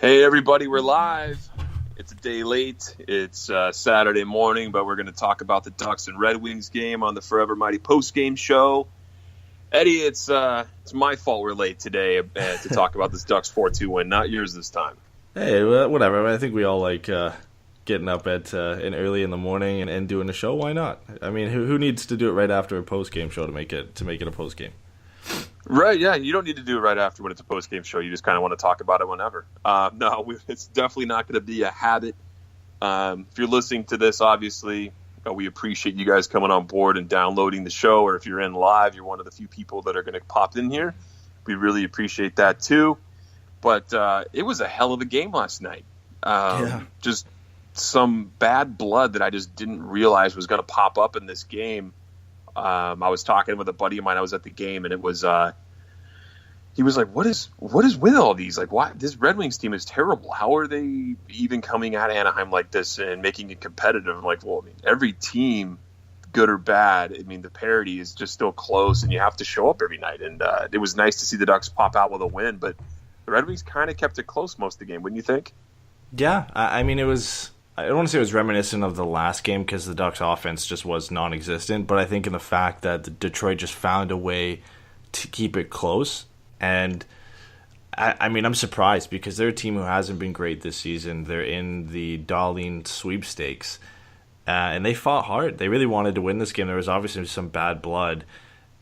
Hey everybody, we're live. It's a day late. It's Saturday morning, but we're going to talk about the Ducks and Red Wings game on the Forever Mighty post-game show. Eddie, it's my fault we're late today to talk about this Ducks 4-2 win, not yours this time. Hey, whatever. I think we all like getting up at early in the morning and doing a show. Why not? I mean, who needs to do it right after a post-game show to make it a post-game? Right, yeah. You don't need to do it right after when it's a post-game show. You just kind of want to talk about it whenever. It's definitely not going to be a habit. If you're listening to this, obviously, we appreciate you guys coming on board and downloading the show. Or if you're in live, you're one of the few people that are going to pop in here. We really appreciate that, too. But it was a hell of a game last night. Just some bad blood that I just didn't realize was going to pop up in this game. I was talking with a buddy of mine. I was at the game, and it was he was like, "What is with all these? Like, why this Red Wings team is terrible? How are they even coming at Anaheim like this and making it competitive?" I'm like, well, I mean, every team, good or bad, I mean, the parity is just still close, and you have to show up every night. And it was nice to see the Ducks pop out with a win, but the Red Wings kind of kept it close most of the game, wouldn't you think? Yeah, I mean, it was. I don't want to say it was reminiscent of the last game because the Ducks' offense just was non-existent, but I think in the fact that Detroit just found a way to keep it close. And, I mean, I'm surprised because they're a team who hasn't been great this season. They're in the Darlene sweepstakes, and they fought hard. They really wanted to win this game. There was obviously some bad blood,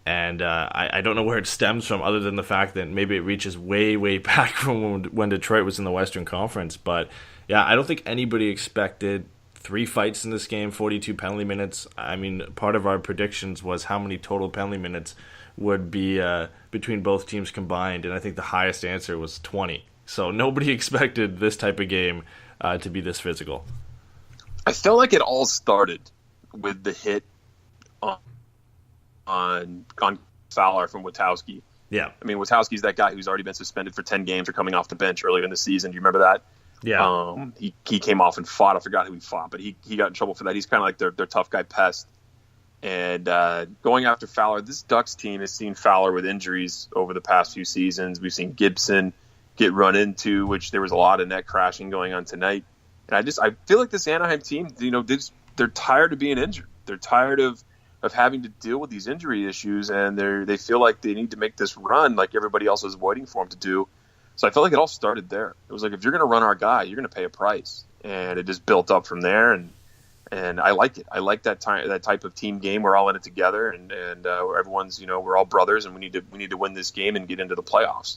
and I don't know where it stems from other than the fact that maybe it reaches way, way back from when Detroit was in the Western Conference, but yeah, I don't think anybody expected 3 fights in this game, 42 penalty minutes. I mean, part of our predictions was how many total penalty minutes would be between both teams combined, and I think the highest answer was 20. So nobody expected this type of game to be this physical. I felt like it all started with the hit on Fowler from Witowski. Yeah. I mean, Witowski's that guy who's already been suspended for 10 games or coming off the bench earlier in the season. Do you remember that? Yeah. He came off and fought. I forgot who he fought, but he got in trouble for that. He's kind of like their tough guy pest. And going after Fowler, this Ducks team has seen Fowler with injuries over the past few seasons. We've seen Gibson get run into, which there was a lot of net crashing going on tonight. And I feel like this Anaheim team, they're tired of being injured. They're tired of having to deal with these injury issues, and they feel like they need to make this run like everybody else is waiting for them to do. So I felt like it all started there. It was like, if you're going to run our guy, you're going to pay a price. And it just built up from there, and I like it. I like that type of team game. We're all in it together, and everyone's, we're all brothers, and we need to win this game and get into the playoffs.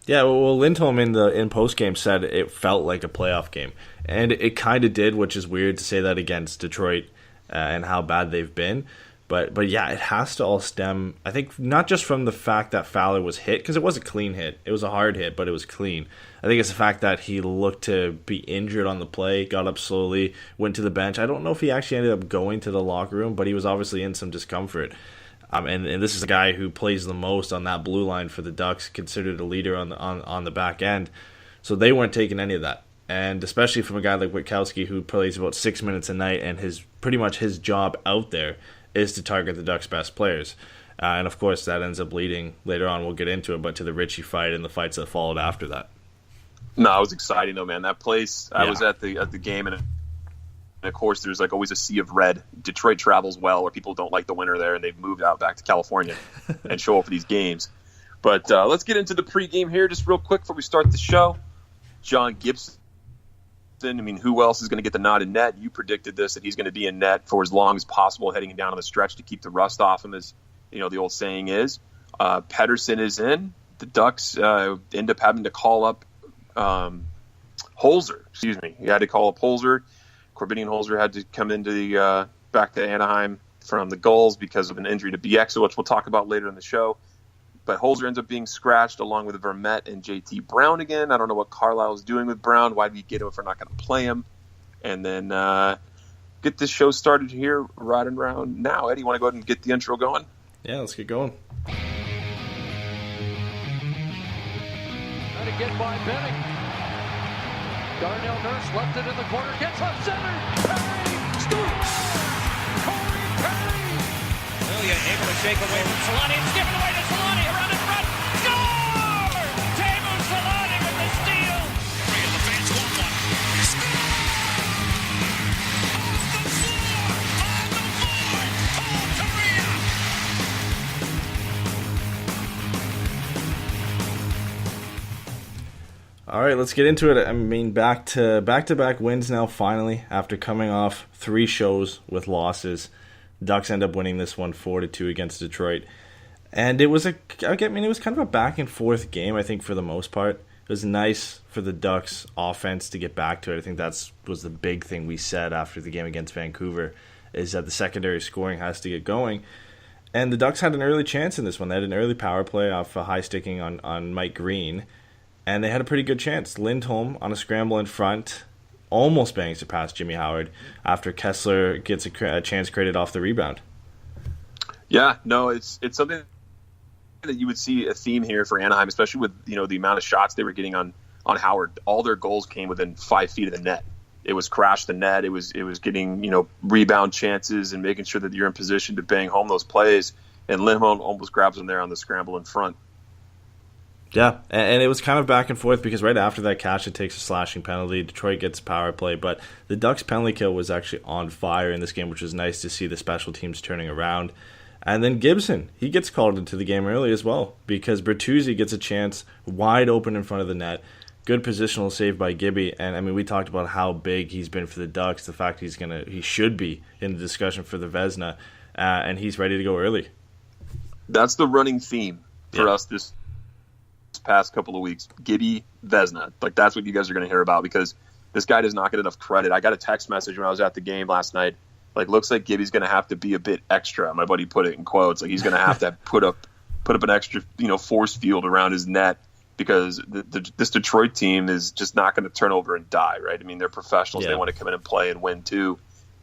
Yeah, well, Lindholm in post-game said it felt like a playoff game. And it kind of did, which is weird to say that against Detroit and how bad they've been. But yeah, it has to all stem, I think, not just from the fact that Fowler was hit, because it was a clean hit. It was a hard hit, but it was clean. I think it's the fact that he looked to be injured on the play, got up slowly, went to the bench. I don't know if he actually ended up going to the locker room, but he was obviously in some discomfort. And this is a guy who plays the most on that blue line for the Ducks, considered a leader on the back end. So they weren't taking any of that. And especially from a guy like Witkowski, who plays about 6 minutes a night, and pretty much his job out there is to target the Ducks' best players. And of course, that ends up leading, later on, we'll get into it, but to the Ritchie fight and the fights that followed after that. No, it was exciting, though, man. That place, I was at the game, and of course, there's like always a sea of red. Detroit travels well, where people don't like the winter there, and they've moved out back to California and show up for these games. But let's get into the pregame here just real quick before we start the show. John Gibson. I mean, who else is going to get the nod in net? You predicted this, that he's going to be in net for as long as possible heading down on the stretch to keep the rust off him, as the old saying is. Pettersson is in. The Ducks end up having to call up Holzer. Excuse me. He had to call up Holzer. Corbinian Holzer had to come into the back to Anaheim from the Gulls because of an injury to Bieksa, which we'll talk about later in the show. But Holzer ends up being scratched along with Vermette and JT Brown again. I don't know what Carlisle's doing with Brown. Why do we get him if we're not going to play him? And then get this show started here right around now. Eddie, you want to go ahead and get the intro going? Yeah, let's get going. Trying to get by Benning. Darnell Nurse left it in the corner. Gets left center. Perry scores! Corey Perry! Ilya able to shake away from Solani. It's given away to Solani. Around in front. Score! Teemu Solani with the steal. All right, let's get into it. I mean, back-to-back wins now, finally, after coming off 3 shows with losses. Ducks end up winning this one 4-2 against Detroit. And it was it was kind of a back-and-forth game, I think, for the most part. It was nice for the Ducks offense to get back to it. I think that was the big thing we said after the game against Vancouver, is that the secondary scoring has to get going. And the Ducks had an early chance in this one. They had an early power play off a high sticking on Mike Green. And they had a pretty good chance. Lindholm on a scramble in front, almost bangs it past Jimmy Howard after Kessler gets a chance created off the rebound. Yeah, no, it's something that you would see a theme here for Anaheim, especially with the amount of shots they were getting on Howard. All their goals came within 5 feet of the net. It was crash the net. It was getting rebound chances and making sure that you're in position to bang home those plays. And Lindholm almost grabs them there on the scramble in front. Yeah, and it was kind of back and forth because right after that, Kasha takes a slashing penalty. Detroit gets power play, but the Ducks' penalty kill was actually on fire in this game, which was nice to see the special teams turning around. And then Gibson, he gets called into the game early as well because Bertuzzi gets a chance wide open in front of the net. Good positional save by Gibby, and I mean we talked about how big he's been for the Ducks. The fact he should be in the discussion for the Vezina, and he's ready to go early. That's the running theme for us this past couple of weeks. Gibby Vezina, like that's what you guys are going to hear about because this guy does not get enough credit. I got a text message when I was at the game last night. Like, looks like Gibby's going to have to be a bit extra. My buddy put it in quotes. Like he's going to have to put up an extra force field around his net because this Detroit team is just not going to turn over and die, right? I mean, they're professionals. Yeah. They want to come in and play and win too.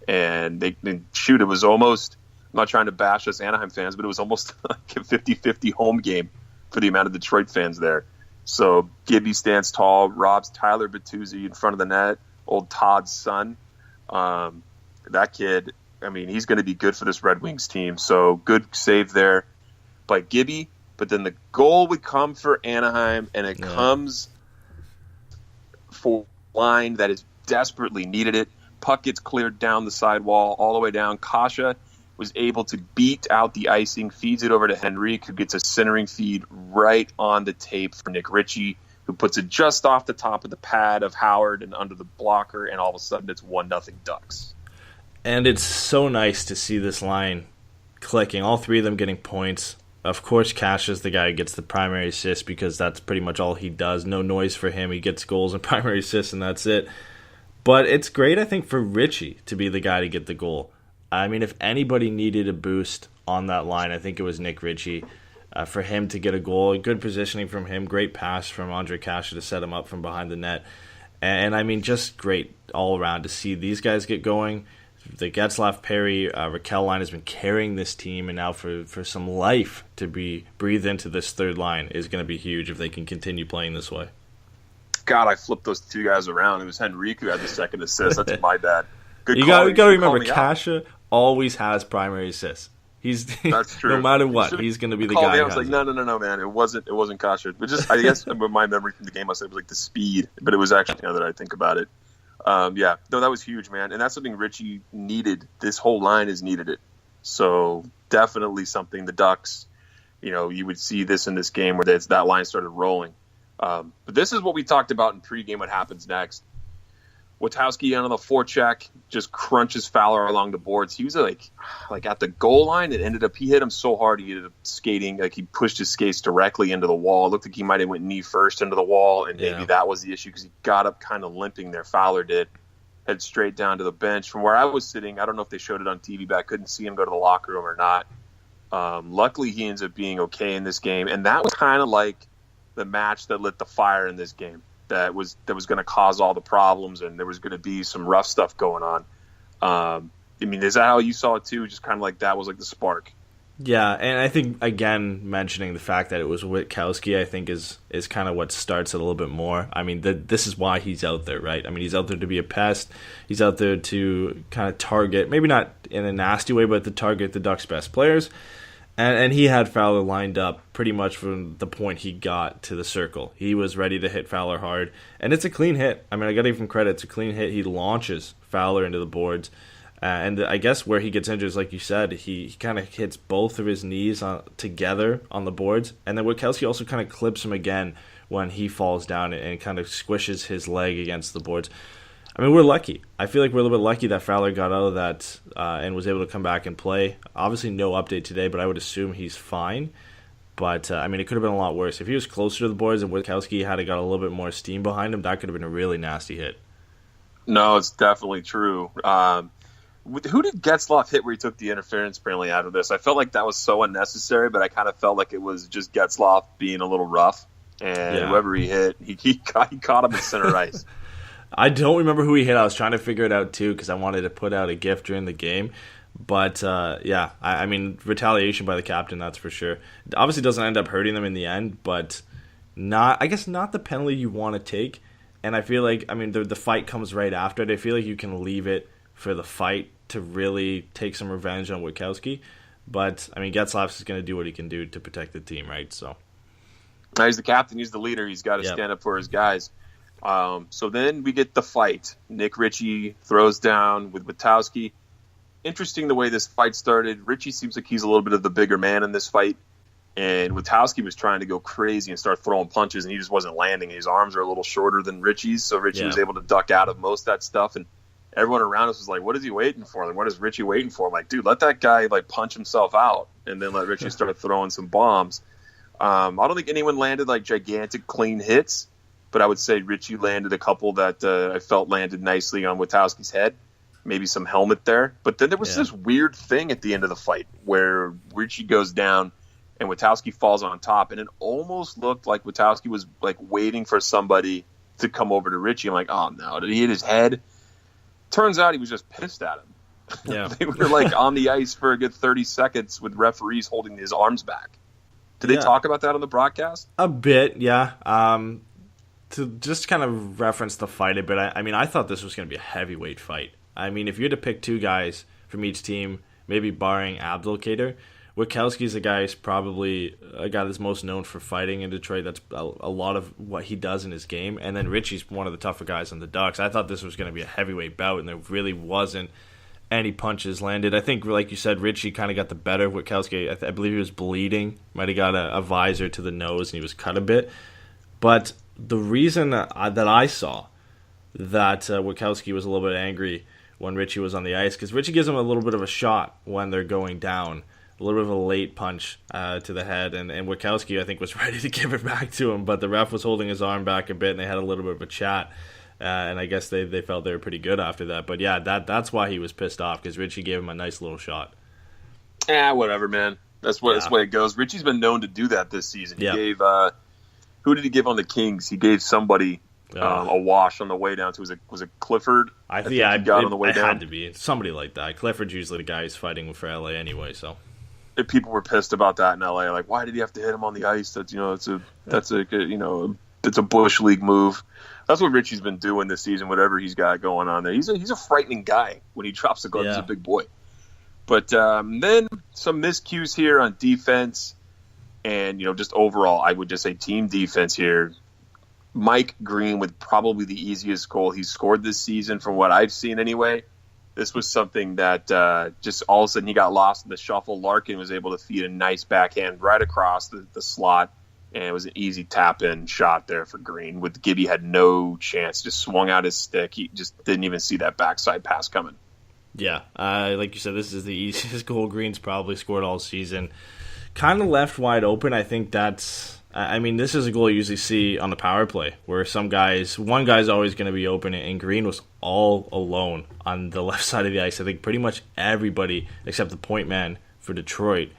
And it was almost, I'm not trying to bash us Anaheim fans, but it was almost like a 50-50 home game for the amount of Detroit fans there. So Gibby stands tall, robs Tyler Bertuzzi in front of the net, old Todd's son. That kid, I mean, he's going to be good for this Red Wings team. So good save there by Gibby. But then the goal would come for Anaheim, and it comes for a line that is desperately needed it. Puck gets cleared down the sidewall all the way down. Kasha was able to beat out the icing, feeds it over to Henrique, who gets a centering feed right on the tape for Nick Ritchie, who puts it just off the top of the pad of Howard and under the blocker, and all of a sudden it's 1-0 Ducks. And it's so nice to see this line clicking, all 3 of them getting points. Of course, Cash is the guy who gets the primary assist because that's pretty much all he does. No noise for him. He gets goals and primary assists, and that's it. But it's great, I think, for Ritchie to be the guy to get the goal. I mean, if anybody needed a boost on that line, I think it was Nick Ritchie. For him to get a goal, good positioning from him, great pass from Andre Kasha to set him up from behind the net. And I mean, just great all around to see these guys get going. The Getzlaf, Perry, Raquel line has been carrying this team, and now for some life to be breathed into this third line is going to be huge if they can continue playing this way. God, I flipped those 2 guys around. It was Henrique who had the second assist. That's my bad. Good you got to remember, Kasha always has primary assists. That's true. No matter what, he's going to be the guy. I was like, no, man, it wasn't Kasha. But just, I guess, my memory from the game, I said it was like the speed, but it was actually, now that I think about it. That was huge, man. And that's something Ritchie needed. This whole line has needed it. So definitely something the Ducks, you would see this in this game where that line started rolling. But this is what we talked about in pregame, what happens next. Witowski on the forecheck just crunches Fowler along the boards. He was like at the goal line. He hit him so hard he ended up skating. Like he pushed his skates directly into the wall. It looked like he might have went knee first into the wall, and maybe that was the issue because he got up kind of limping there. Fowler did. Head straight down to the bench. From where I was sitting, I don't know if they showed it on TV, but I couldn't see him go to the locker room or not. Luckily, he ends up being okay in this game, and that was kind of like the match that lit the fire in this game. That was going to cause all the problems, and there was going to be some rough stuff going on. I mean, is that how you saw it too? Just kind of like that was like the spark. Yeah, and I think, again, mentioning the fact that it was Witkowski, I think is kind of what starts it a little bit more. I mean, this is why he's out there, right? I mean, he's out there to be a pest. He's out there to kind of target, maybe not in a nasty way, but to target the Ducks' best players. And he had Fowler lined up pretty much from the point he got to the circle. He was ready to hit Fowler hard. And it's a clean hit. I mean, I got to give him credit. It's a clean hit. He launches Fowler into the boards. And I guess where he gets injured is, like you said, he kind of hits both of his knees together on the boards. And then Witkowski also kind of clips him again when he falls down and kind of squishes his leg against the boards. I mean, we're lucky. I feel like we're a little bit lucky that Fowler got out of that and was able to come back and play. Obviously, no update today, but I would assume he's fine. But, I mean, it could have been a lot worse. If he was closer to the boards and Witkowski had got a little bit more steam behind him, that could have been a really nasty hit. No, it's definitely true. Who did Getzlaf hit where he took the interference penalty out of this? I felt like that was so unnecessary, but I kind of felt like it was just Getzlaf being a little rough. And whoever he hit, he caught him in center ice. I don't remember who he hit. I was trying to figure it out, too, because I wanted to put out a GIF during the game. But, I mean, retaliation by the captain, that's for sure. It obviously doesn't end up hurting them in the end, but not the penalty you want to take. And I feel like, I mean, the fight comes right after it. I feel like you can leave it for the fight to really take some revenge on Witkowski. But, I mean, Getzlaf is going to do what he can do to protect the team, right? So he's the captain. He's the leader. He's got to stand up for his guys. So then we get the fight. Nick Ritchie throws down with Witkowski. Interesting the way this fight started. Ritchie seems like he's a little bit of the bigger man in this fight. And Witkowski was trying to go crazy and start throwing punches, and he just wasn't landing. His arms are a little shorter than Ritchie's, so Ritchie was able to duck out of most of that stuff. And everyone around us was like, what is he waiting for? Like, what is Ritchie waiting for? I'm like, dude, let that guy punch himself out, and then let Ritchie start throwing some bombs. I don't think anyone landed gigantic clean hits, but I would say Ritchie landed a couple that I felt landed nicely on Witkowski's head. Maybe some helmet there. But then there was this weird thing at the end of the fight where Ritchie goes down and Witkowski falls on top, and it almost looked like Witkowski was waiting for somebody to come over to Ritchie. I'm like, oh no, did he hit his head? Turns out he was just pissed at him. Yeah. They were on the ice for a good 30 seconds with referees holding his arms back. Did they talk about that on the broadcast? A bit, yeah. To just kind of reference the fight a bit, I thought this was going to be a heavyweight fight. I mean, if you had to pick two guys from each team, maybe barring Abdelkader, Witkowski's the guy who's probably a guy that's most known for fighting in Detroit. That's a lot of what he does in his game. And then Ritchie's one of the tougher guys on the Ducks. I thought this was going to be a heavyweight bout, and there really wasn't any punches landed. I think, like you said, Ritchie kind of got the better of Witkowski. I believe he was bleeding. Might have got a visor to the nose, and he was cut a bit. But the reason that I saw that Witkowski was a little bit angry when Ritchie was on the ice, because Ritchie gives him a little bit of a shot when they're going down. A little bit of a late punch to the head, and Witkowski, I think, was ready to give it back to him, but the ref was holding his arm back a bit, and they had a little bit of a chat, and I guess they felt they were pretty good after that. But yeah, that's why he was pissed off, because Ritchie gave him a nice little shot. Whatever, man. That's the way it goes. Ritchie's been known to do that this season. He gave who did he give on the Kings? He gave somebody a wash on the way down to was it Clifford? I think he got on the way down. It had to be somebody like that. Clifford's usually the guy who's fighting for LA anyway, so. People were pissed about that in LA. Like, why did he have to hit him on the ice? That's it's a Bush League move. That's what Ritchie's been doing this season. Whatever he's got going on there, he's a frightening guy when he drops the glove. He's a big boy. But then some miscues here on defense, and just overall, I would just say team defense here. Mike Green with probably the easiest goal he's scored this season, from what I've seen anyway. This was something that just all of a sudden he got lost in the shuffle. Larkin was able to feed a nice backhand right across the slot, and it was an easy tap-in shot there for Green. With Gibby had no chance, just swung out his stick. He just didn't even see that backside pass coming. Yeah, like you said, this is the easiest goal Green's probably scored all season. Kind of left wide open. I think that's... this is a goal you usually see on the power play, where one guy's always going to be open, and Green was all alone on the left side of the ice. I think pretty much everybody, except the point man for Detroit,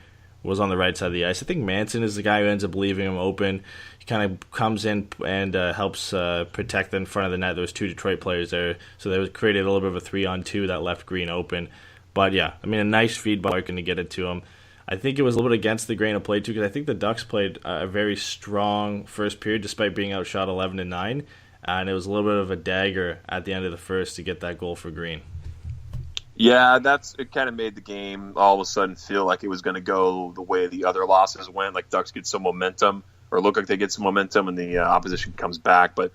was on the right side of the ice. I think Manson is the guy who ends up leaving him open. He kind of comes in and helps protect in front of the net. There was two Detroit players there, so they created a little bit of a 3-on-2 that left Green open. But yeah, a nice feed by Larkin to get it to him. I think it was a little bit against the grain of play, too, because I think the Ducks played a very strong first period, despite being outshot 11-9, and it was a little bit of a dagger at the end of the first to get that goal for Green. Yeah, it kind of made the game all of a sudden feel like it was going to go the way the other losses went, like Ducks get some momentum, or look like they get some momentum, and the opposition comes back. But